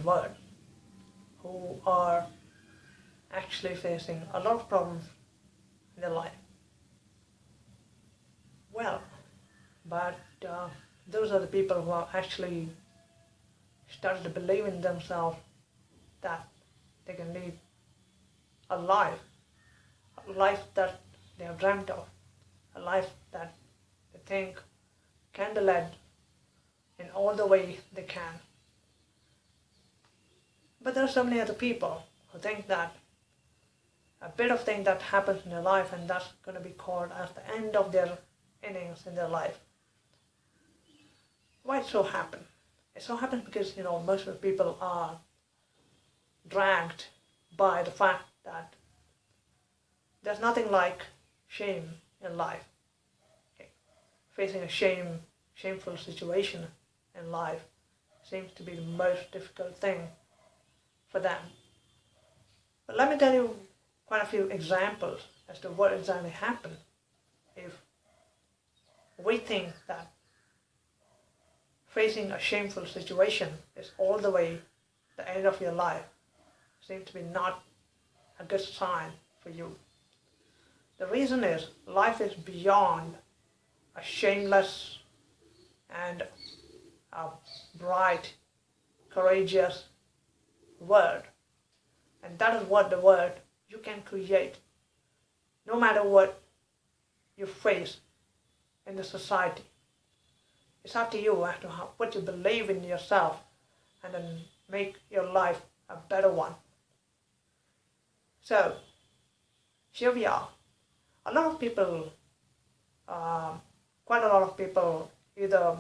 world who are actually facing a lot of problems in their life. Well, but those are the people who are actually started to believe in themselves that they can lead a life that they have dreamt of, a life that they think can be led in all the way they can. But there are so many other people who think that a bit of thing that happens in their life and that's going to be called as the end of their innings in their life. Why it so happen? It so happens because most of the people are dragged by the fact that there's nothing like shame in life. Okay. Facing a shameful situation in life seems to be the most difficult thing for them. But let me tell you quite a few examples as to what exactly happened if we think that facing a shameful situation is all the way the end of your life. Seems to be not a good sign for you. The reason is life is beyond a shameless and a bright, courageous world. And that is what the world you can create, no matter what you face in the society. It's up to you as to what you believe in yourself and then make your life a better one. So, here we are. A lot of people, quite a lot of people, either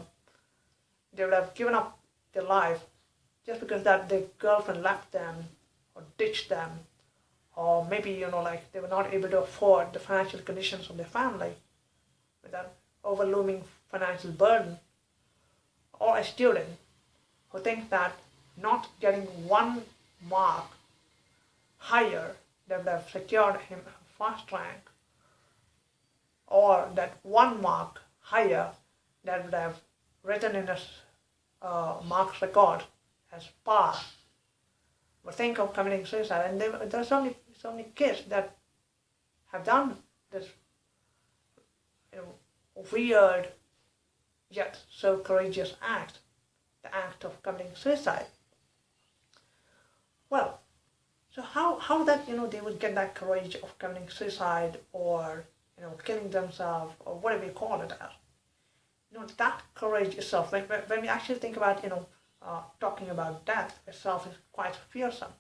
they would have given up their life just because that their girlfriend left them or ditched them, or maybe they were not able to afford the financial conditions of their family with that overlooming financial burden, or a student who thinks that not getting one mark higher that would have secured him a first rank, or that one mark higher that would have written in his marks record as pass, would think of committing suicide. And there are so many kids that have done this weird yet so courageous act, the act of committing suicide. Well, so how that they would get that courage of committing suicide or killing themselves or whatever you call it as. That courage itself, when we actually think about talking about death itself, is quite fearsome,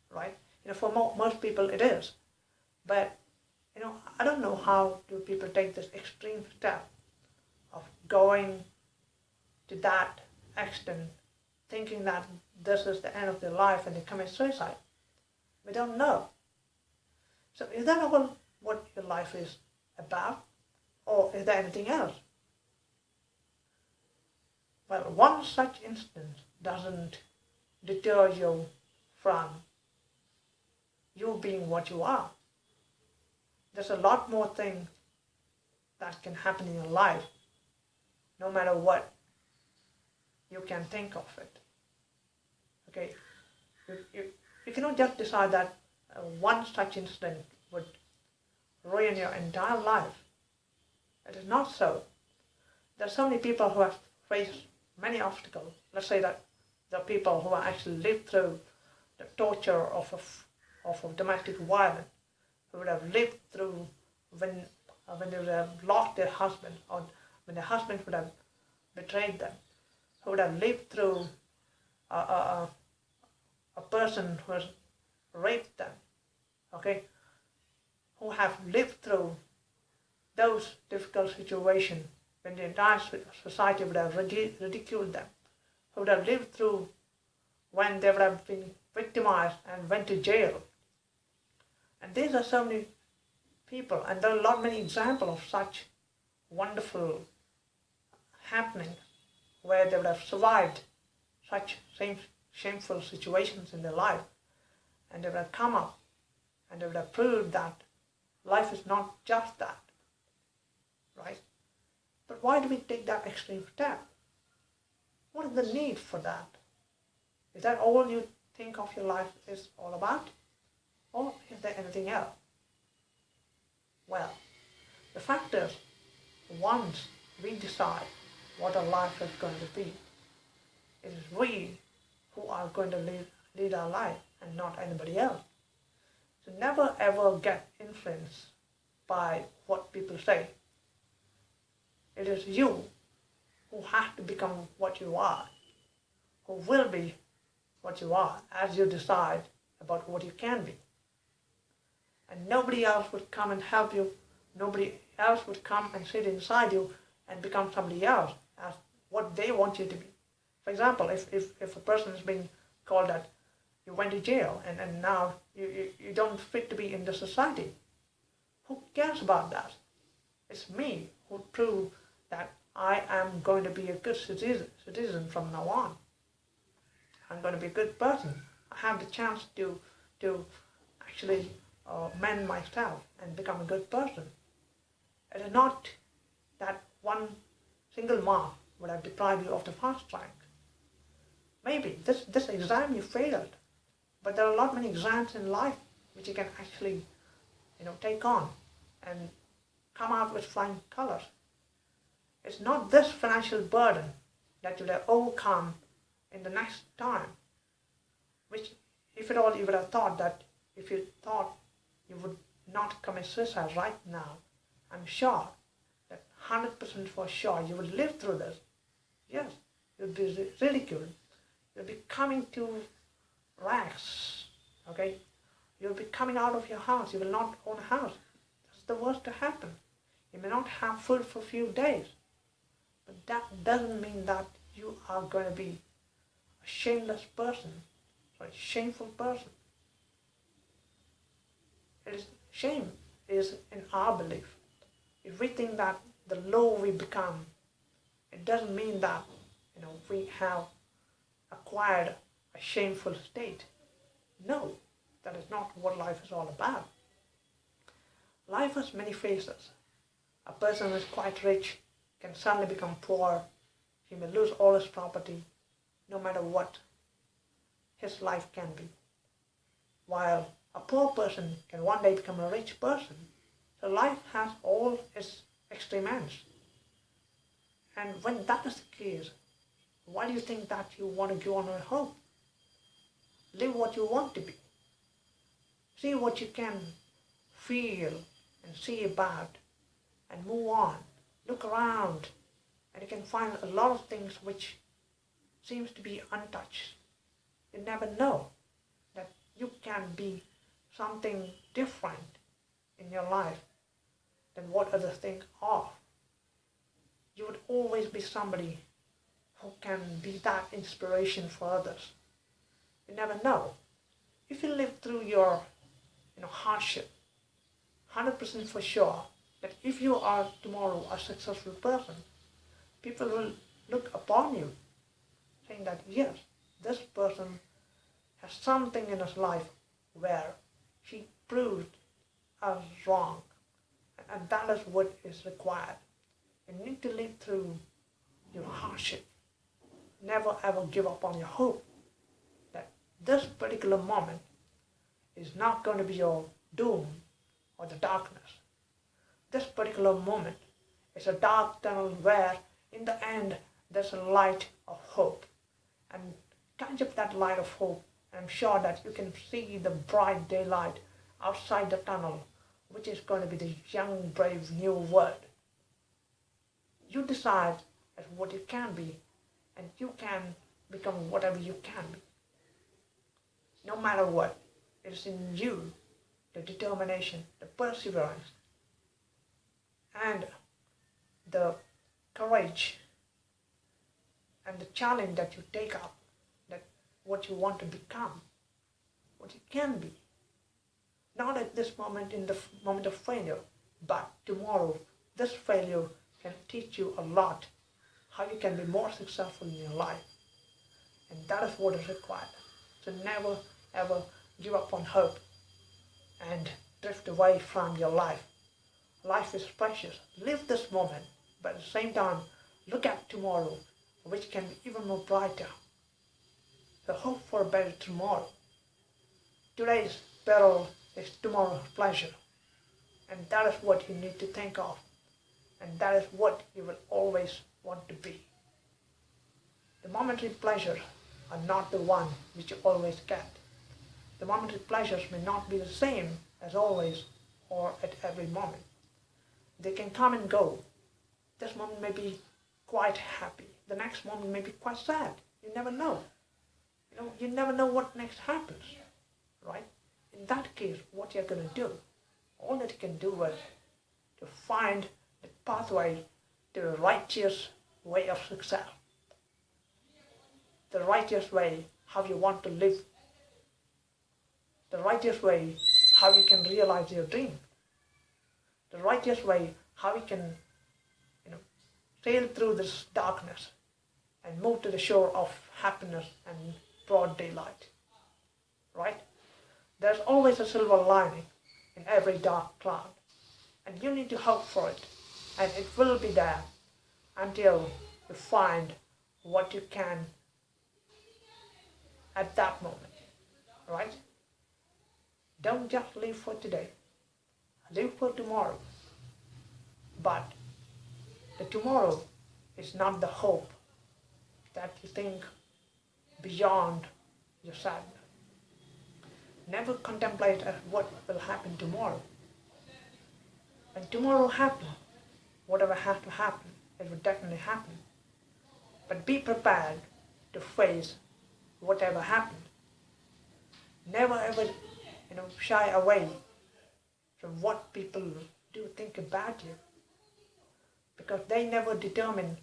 right? For most people it is, but I don't know how do people take this extreme step of going to that extent, thinking that this is the end of their life and they commit suicide. We don't know. So is that all what your life is about? Or is there anything else? Well, one such instance doesn't deter you from you being what you are. There's a lot more things that can happen in your life, no matter what you can think of it. Okay, you cannot just decide that one such incident would ruin your entire life. It is not so. There are so many people who have faced many obstacles. Let's say that there are people who have actually lived through the torture of domestic violence, who would have lived through when they would have lost their husband, or when their husband would have betrayed them, who would have lived through a person who has raped them, okay, who have lived through those difficult situations when the entire society would have ridiculed them, who would have lived through when they would have been victimized and went to jail. And these are so many people, and there are many examples of such wonderful happenings where they would have survived such shameful situations in their life, and they would have come up and they would have proved that life is not just that, right? But why do we take that extreme step? What is the need for that? Is that all you think of your life is all about? Or is there anything else? Well, the fact is, once we decide what our life is going to be, it is we who are going to lead our life and not anybody else. So never ever get influenced by what people say. It is you who have to become what you are, who will be what you are as you decide about what you can be. And nobody else would come and help you. Nobody else would come and sit inside you and become somebody else as what they want you to be. For example, if a person is being called that you went to jail and now you don't fit to be in the society, who cares about that? It's me who prove that I am going to be a good citizen from now on. I'm going to be a good person. I have the chance to actually mend myself and become a good person. It is not that one single mark would have deprived you of the fast track. Maybe this exam you failed, but there are a lot many exams in life which you can actually, take on and come out with flying colors. It's not this financial burden that you would have overcome in the next time, which if at all you would have thought that if you thought you would not commit suicide right now, I'm sure that 100% for sure you would live through this. Yes, you'll be ridiculed. You'll be coming to rags, okay? You'll be coming out of your house. You will not own a house. That's the worst to happen. You may not have food for a few days, but that doesn't mean that you are going to be a shameless person or a shameful person. Shame is in our belief. If we think that the lower we become, it doesn't mean that we have acquired a shameful state. No, that is not what life is all about. Life has many faces. A person who is quite rich can suddenly become poor. He may lose all his property, no matter what his life can be. While a poor person can one day become a rich person. So life has all its extreme ends. And when that is the case, why do you think that you want to go on a hope? Live what you want to be. See what you can feel and see about and move on. Look around and you can find a lot of things which seems to be untouched. You never know that you can be something different in your life than what others think of. You would always be somebody who can be that inspiration for others. You never know. If you live through your hardship, 100% for sure that if you are tomorrow a successful person, people will look upon you saying that yes, this person has something in his life where he proved us wrong, and that is what is required. You need to live through your hardship. Never ever give up on your hope that this particular moment is not going to be your doom or the darkness. This particular moment is a dark tunnel where in the end there's a light of hope. And catch up that light of hope, and I'm sure that you can see the bright daylight outside the tunnel, which is going to be the young, brave, new world. You decide as what you can be, and you can become whatever you can be. No matter what, it is in you, the determination, the perseverance, and the courage, and the challenge that you take up, that what you want to become, what you can be. Not at this moment, in the moment of failure, but tomorrow, this failure can teach you a lot, how you can be more successful in your life. And that is what is required. So never ever give up on hope and drift away from your life. Life is precious. Live this moment, but at the same time, look at tomorrow, which can be even more brighter. So hope for a better tomorrow. Today's peril is tomorrow's pleasure. And that is what you need to think of. And that is what you will always want to be. The momentary pleasures are not the one which you always get. The momentary pleasures may not be the same as always or at every moment. They can come and go. This moment may be quite happy. The next moment may be quite sad. You never know. You never know what next happens, right? In that case, what you're going to do, all that you can do is to find the pathway to the righteous way of success. The righteous way, how you want to live. The righteous way, how you can realize your dream. The righteous way, how you can sail through this darkness and move to the shore of happiness and broad daylight. Right? There's always a silver lining in every dark cloud. And you need to hope for it. And it will be there until you find what you can at that moment. Right? Don't just live for today. Live for tomorrow. But the tomorrow is not the hope that you think beyond your sadness. Never contemplate what will happen tomorrow. When tomorrow happens, whatever has to happen, it will definitely happen. But be prepared to face whatever happens. Never ever shy away from what people do think about you. Because they never determine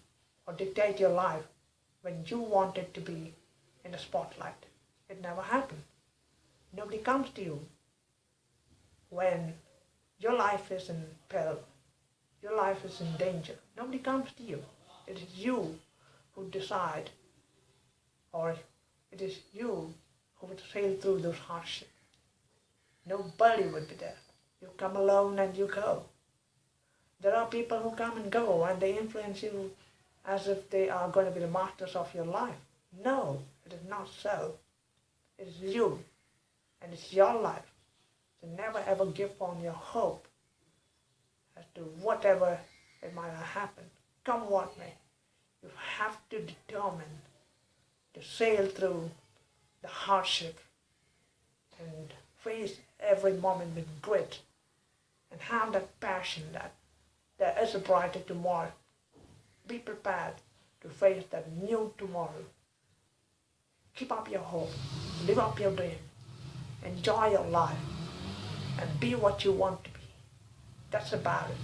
or dictate your life when you want it to be in the spotlight. It never happened. Nobody comes to you when your life is in peril, your life is in danger. Nobody comes to you. It is you who decide, or it is you who would sail through those hardships. Nobody would be there. You come alone and you go. There are people who come and go and they influence you as if they are going to be the masters of your life. No, it is not so. It is you and it's your life. So never ever give on your hope as to whatever it might happen. Come what may. You have to determine to sail through the hardship and face every moment with grit and have that passion that there is a brighter tomorrow. Be prepared to face that new tomorrow. Keep up your hope. Live up your dream. Enjoy your life. And be what you want to be. That's about it.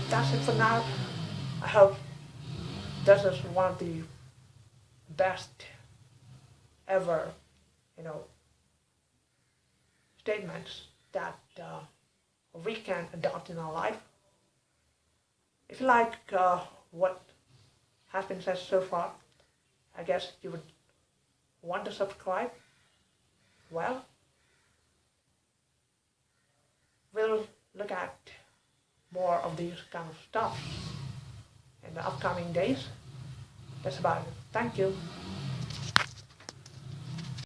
That's it for now. I hope this is one of the best ever, statements that we can adopt in our life. If you like what has been said so far, I guess you would want to subscribe. Well, we'll look at more of these kind of stuff in the upcoming days. That's about it. Thank you.